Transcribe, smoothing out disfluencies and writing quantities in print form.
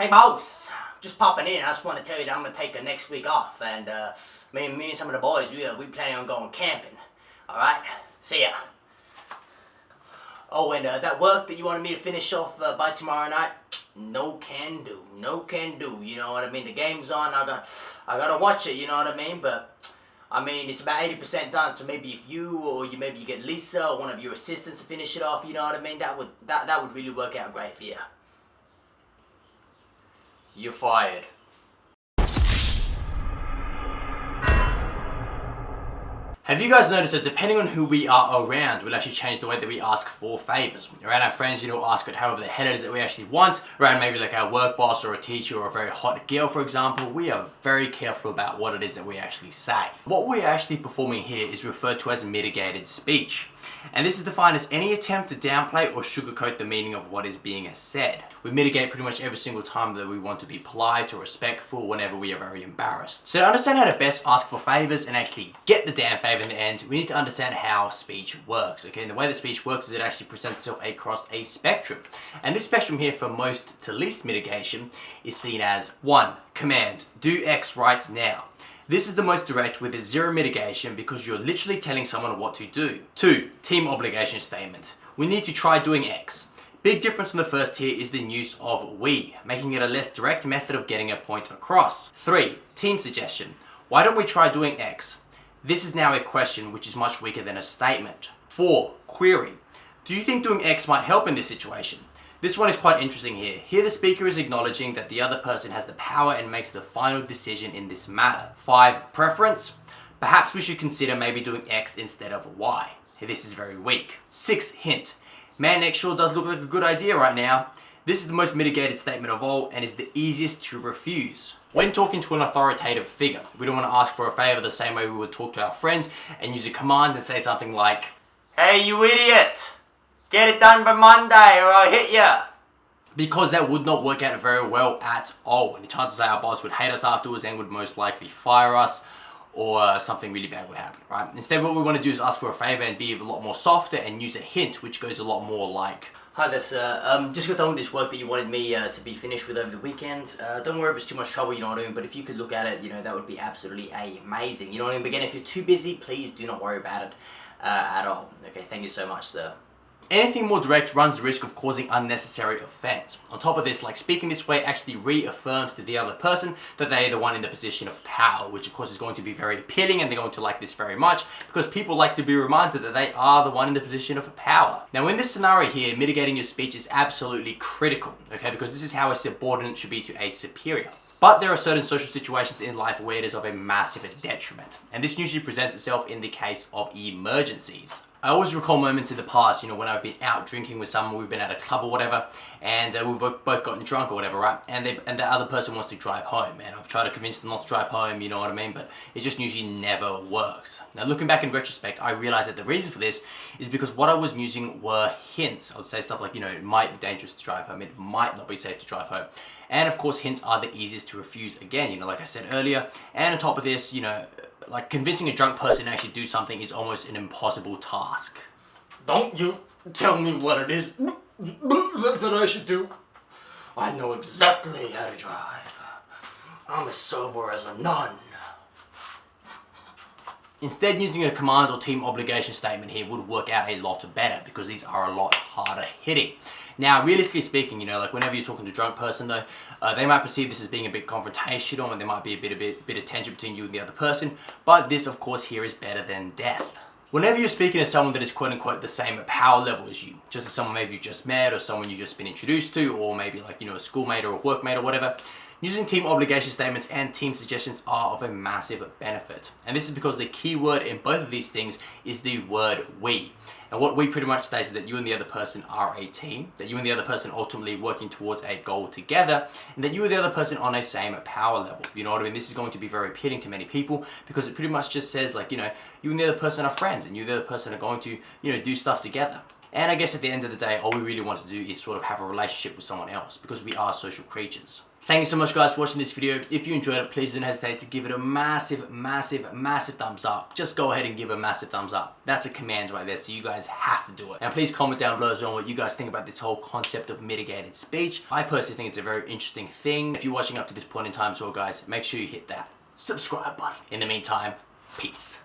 Hey boss, just popping in. I just want to tell you that I'm gonna take the next week off, and me and some of the boys, we planning on going camping. All right, see ya. Oh, and that work that you wanted me to finish off by tomorrow night, no can do, no can do. You know what I mean? The game's on. I gotta watch it. You know what I mean? But I mean, it's about 80% done. So maybe if you or maybe you get Lisa or one of your assistants to finish it off. You know what I mean? That would really work out great for you. You're fired. Have you guys noticed that depending on who we are around, we'll actually change the way that we ask for favors? Around our friends, we'll ask it however the head it is that we actually want. Around maybe like our work boss or a teacher or a very hot girl, for example, we are very careful about what it is that we actually say. What we're actually performing here is referred to as mitigated speech. And this is defined as any attempt to downplay or sugarcoat the meaning of what is being said. We mitigate pretty much every single time that we want to be polite or respectful whenever we are very embarrassed. So to understand how to best ask for favors and actually get the damn favor in the end, we need to understand how speech works. Okay, and the way that speech works is it actually presents itself across a spectrum. And this spectrum here for most to least mitigation is seen as 1. Command, do X right now. This is the most direct with a zero mitigation because you're literally telling someone what to do. 2. Team obligation statement. We need to try doing X. Big difference from the first here is the use of we, making it a less direct method of getting a point across. 3. Team suggestion. Why don't we try doing X? This is now a question which is much weaker than a statement. 4. Query. Do you think doing X might help in this situation? This one is quite interesting here. Here the speaker is acknowledging that the other person has the power and makes the final decision in this matter. 5. Preference. Perhaps we should consider maybe doing X instead of Y. Here this is very weak. 6. Hint. Man, X sure does look like a good idea right now. This is the most mitigated statement of all and is the easiest to refuse. When talking to an authoritative figure, we don't want to ask for a favor the same way we would talk to our friends and use a command and say something like, "Hey, you idiot! Get it done by Monday or I'll hit ya." Because that would not work out very well at all. And the chances are our boss would hate us afterwards and would most likely fire us or something really bad would happen, right? Instead, what we want to do is ask for a favor and be a lot more softer and use a hint, which goes a lot more like, "Hi there sir, just got done with this work that you wanted me to be finished with over the weekend. Don't worry if it's too much trouble, you know what I mean, but if you could look at it, that would be absolutely amazing. You know what I mean? But again, if you're too busy, please do not worry about it at all. Okay, thank you so much, sir." Anything more direct runs the risk of causing unnecessary offense. On top of this, like speaking this way actually reaffirms to the other person that they are the one in the position of power, which of course is going to be very appealing and they're going to like this very much because people like to be reminded that they are the one in the position of power. Now in this scenario here, mitigating your speech is absolutely critical, okay, because this is how a subordinate should be to a superior. But there are certain social situations in life where it is of a massive detriment. And this usually presents itself in the case of emergencies. I always recall moments in the past, when I've been out drinking with someone, we've been at a club or whatever, and we've both gotten drunk or whatever, right? And the other person wants to drive home, and I've tried to convince them not to drive home, you know what I mean? But it just usually never works. Now looking back in retrospect, I realized that the reason for this is because what I was using were hints. I would say stuff like, it might be dangerous to drive home, it might not be safe to drive home. And of course, hints are the easiest to refuse again, like I said earlier. And on top of this, like convincing a drunk person to actually do something is almost an impossible task. "Don't you tell me what it is that I should do. I know exactly how to drive. I'm as sober as a nun." Instead, using a command or team obligation statement here would work out a lot better because these are a lot harder hitting. Now, realistically speaking, like whenever you're talking to a drunk person though, they might perceive this as being a bit confrontational and there might be a bit of tension between you and the other person, but this of course here is better than death. Whenever you're speaking to someone that is quote unquote the same power level as you, just as someone maybe you just met or someone you've just been introduced to, or maybe like, a schoolmate or a workmate or whatever, using team obligation statements and team suggestions are of a massive benefit. And this is because the key word in both of these things is the word we. And what we pretty much states is that you and the other person are a team, that you and the other person ultimately working towards a goal together, and that you and the other person on a same power level. You know what I mean? This is going to be very appealing to many people because it pretty much just says like, you and the other person are friends and you and the other person are going to, do stuff together. And I guess at the end of the day, all we really want to do is sort of have a relationship with someone else, because we are social creatures. Thank you so much, guys, for watching this video. If you enjoyed it, please don't hesitate to give it a massive, massive, massive thumbs up. Just go ahead and give it a massive thumbs up. That's a command right there, so you guys have to do it. And please comment down below as well what you guys think about this whole concept of mitigated speech. I personally think it's a very interesting thing. If you're watching up to this point in time as well, guys, make sure you hit that subscribe button. In the meantime, peace.